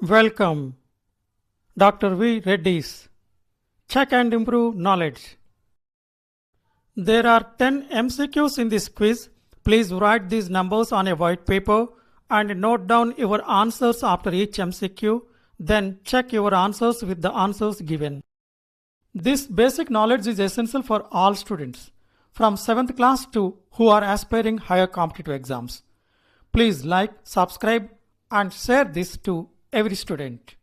Welcome, Dr. V. Reddy's Check and Improve Knowledge. There are 10 MCQs in this quiz. Please write these numbers on a white paper and note down your answers after each MCQ. Then check your answers with the answers given. This basic knowledge is essential for all students, from 7th class to who are aspiring higher competitive exams. Please like, subscribe and share this to every student.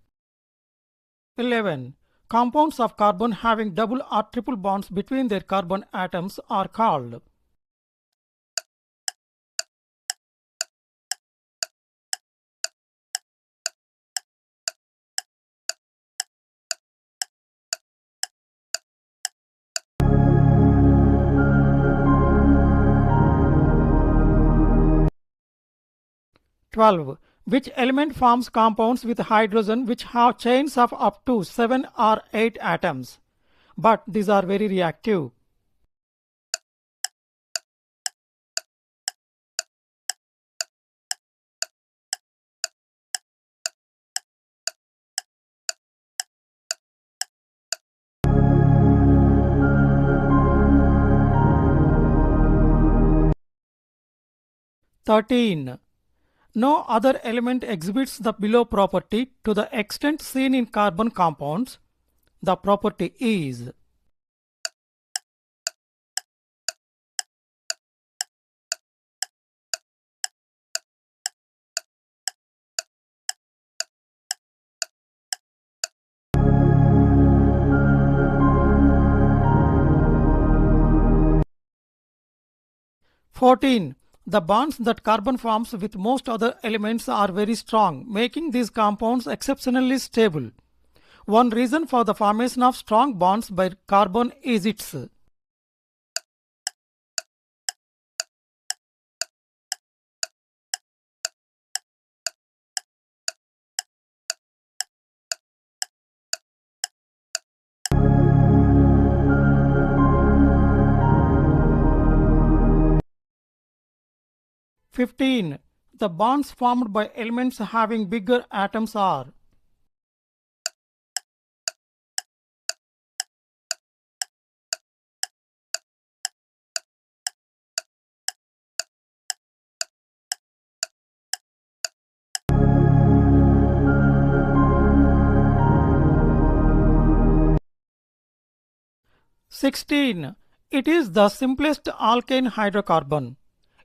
11. Compounds of carbon having double or triple bonds between their carbon atoms are called. Which element forms compounds with hydrogen which have chains of up to 7 or 8 atoms, but these are very reactive? No other element exhibits the below property to the extent seen in carbon compounds. The property is. The bonds that carbon forms with most other elements are very strong, making these compounds exceptionally stable. One reason for the formation of strong bonds by carbon is its. The bonds formed by elements having bigger atoms are. It is the simplest alkane hydrocarbon.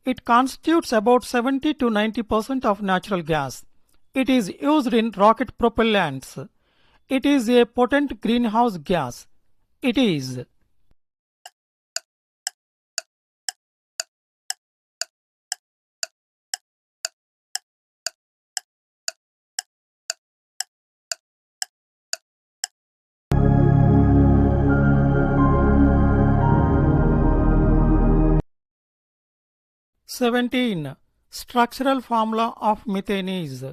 It constitutes about 70 to 90% of natural gas. It is used in rocket propellants. It is a potent greenhouse gas. It is. Structural formula of methane is.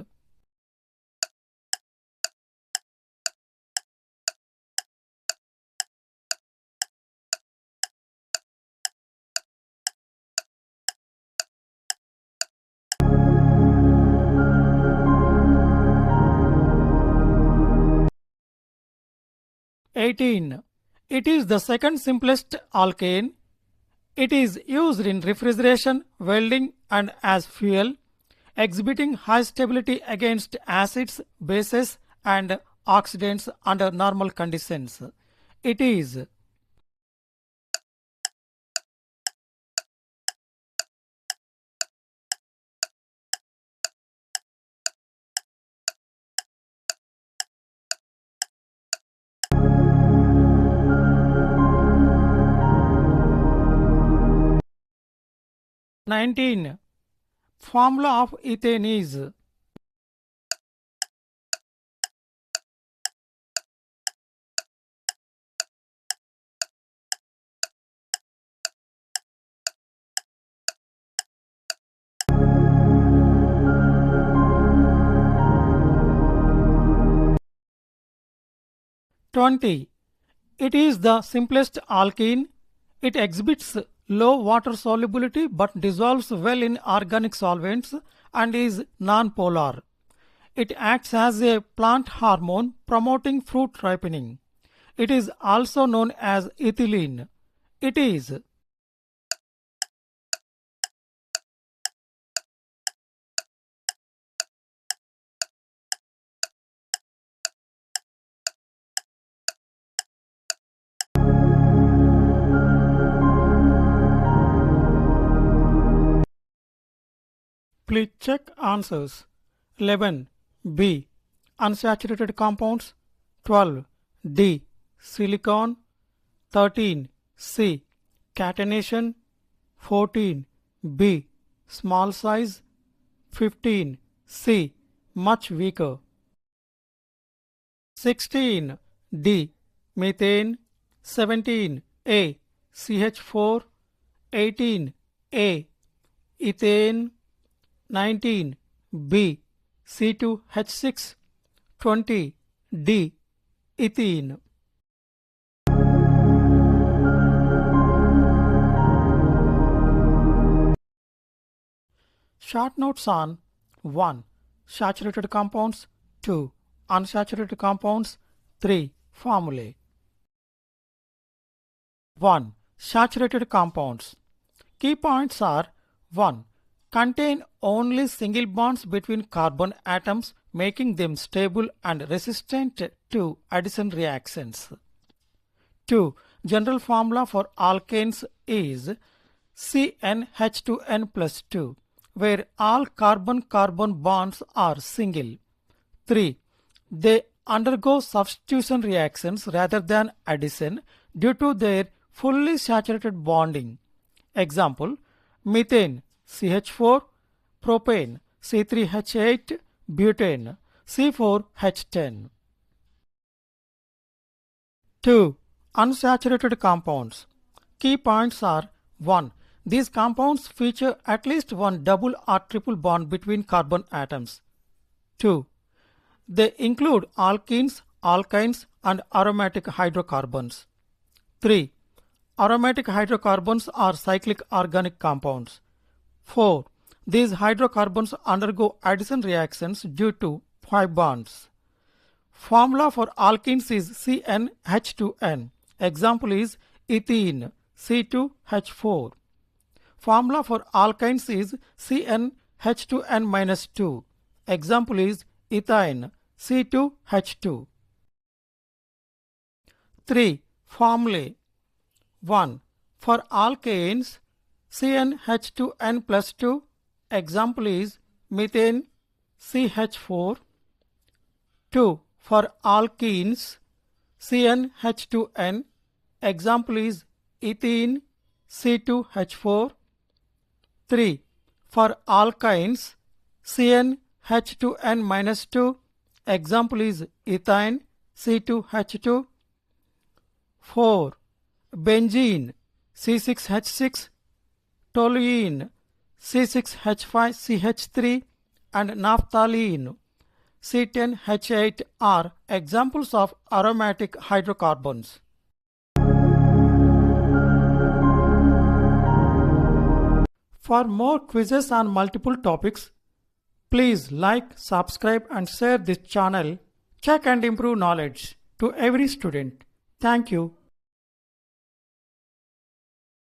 It is the second simplest alkane. It is used in refrigeration, welding and as fuel, exhibiting high stability against acids, bases and oxidants under normal conditions. It is. Formula of ethane is. It is the simplest alkene. It exhibits low water solubility but dissolves well in organic solvents and is non-polar. It acts as a plant hormone promoting fruit ripening. It is also known as ethylene. It is Please check answers. 11. B. Unsaturated compounds. 12. D. Silicon. 13. C. Catenation. 14. B. Small size. 15. C. Much weaker. 16. D. Methane. 17. A. CH4. 18. A. Ethane. 19. B. C2H6. 20. D. Ethene. Short notes on 1. Saturated compounds. 2. Unsaturated compounds. 3. Formulae. 1. Saturated compounds. Key points are 1. Contain only single bonds between carbon atoms, making them stable and resistant to addition reactions. 2. General formula for alkanes is CnH2n plus 2, where all carbon-carbon bonds are single. 3. They undergo substitution reactions rather than addition due to their fully saturated bonding. Example: methane CH4, propane C3H8, butane C4H10. 2. Unsaturated compounds. Key points are 1. These compounds feature at least one double or triple bond between carbon atoms. 2. They include alkenes, alkynes, and aromatic hydrocarbons. 3. Aromatic hydrocarbons are cyclic organic compounds. 4. These hydrocarbons undergo addition reactions due to pi bonds. Formula for alkenes is CnH2n. Example is ethene C2H4. Formula for alkynes is CnH2n-2. Example is ethine C2H2. 3. Formulae. 1. For alkanes CnH2n plus 2. Example is methane CH4. 2. For alkenes CnH2n. Example is ethene C2H4. 3. For alkynes CnH2n-2. Example is ethine C2H2. 4. Benzene C6H6, toluene C6H5CH3, and naphthalene C10H8 are examples of aromatic hydrocarbons. For more quizzes on multiple topics, please like, subscribe and share this channel. Check and improve knowledge to every student. Thank you.